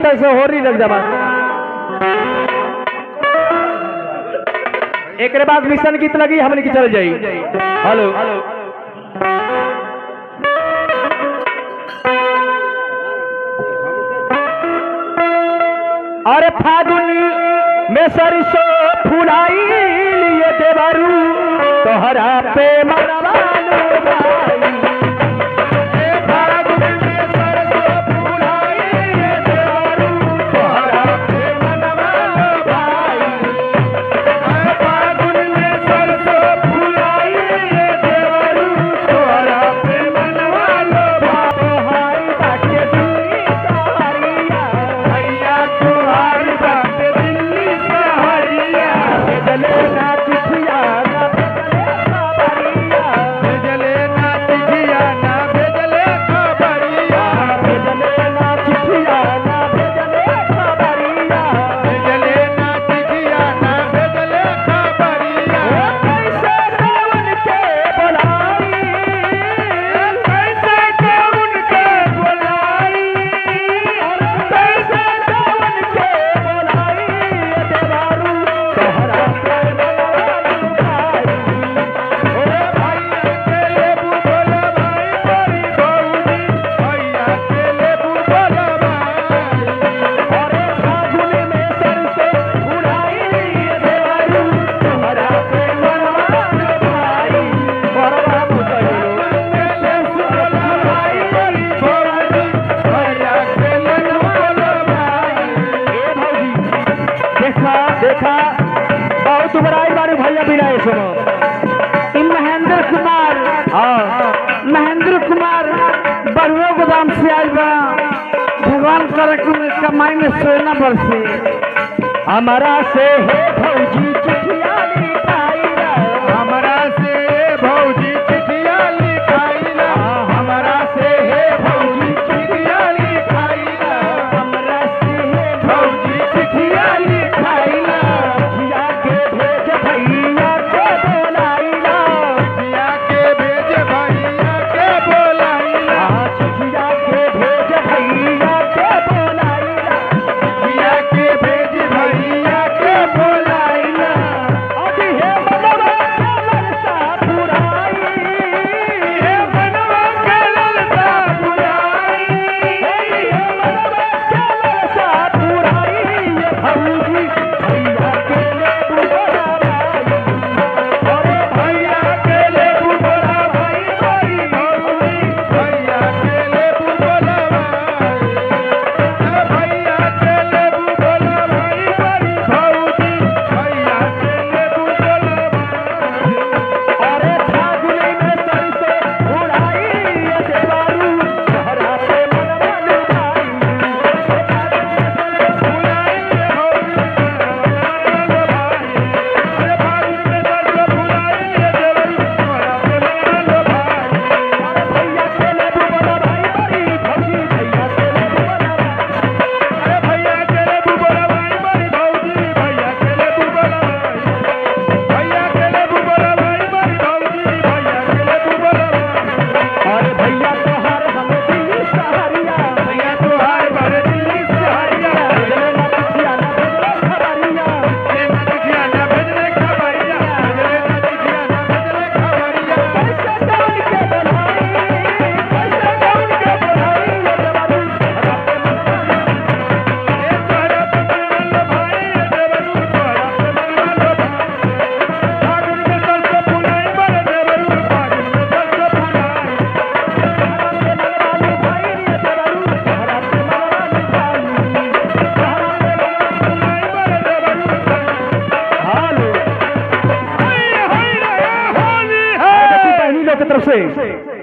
से हो रही लग जावा एक बाद मिशन गीत लगी हमने की चल जाई। हेलो अरे फागुन में सरसों फुलाई लिए देवरू तोहरा पे मरवानो भाई। देखा बहुत बड़ाई बारी भैया बिना सुनो महेंद्र कुमार। हाँ महेंद्र कुमार बरुआ गोदाम से आयल बा। भगवान करे कमाई में सोना बरसे। हमारा से है भौजी चिट्ठिया लिखाई ना, हमारा से भौजी चिट्ठिया लिखाई ना, हमारा से है भौजी चिट्ठिया लिखाई ना, हमारा से है भौजी चिट्ठिया लिखाई ना, चिट्ठिया के भेज भैया के बोलाई ना, चिट्ठिया के भेज भैया के बोलाई ना, चिट्ठिया के भेज भैया के बोलाई ना, चिट्ठिया के भेज भैया के बोलाई ना। अभी है मनवा के ललसा पुराई, हे मनवा के ललसा पुराई, है मनवा के ललसा पुराई, ये भौजी भैया के ले बुलावाई। अरे भैया के ले बुला भाई भाई भौजी, भैया के ले बुला भाई, भैया के ले बुला भाई भाई भौजी, भैया के ले बुला भाई। अरे फागुन में सरसों उड़ाई ये देवारू तोहरा पे मनवा लुभाई। भैया के ले बुला भाई बड़ी भौजी भैया के ले बुला भाई। अरे भैया तोहार हम दिल्ली सहारिया, भेजले ना चिट्ठिया ना भेजले खबरिया। कैसे कौन के बनाई, कैसे कौन के बनाई ये देवारू तोहरा पे मनवा लुभाई ये देवारू तोहरा पे मनवा लुभाई। हालो पहली लोग की तरफ से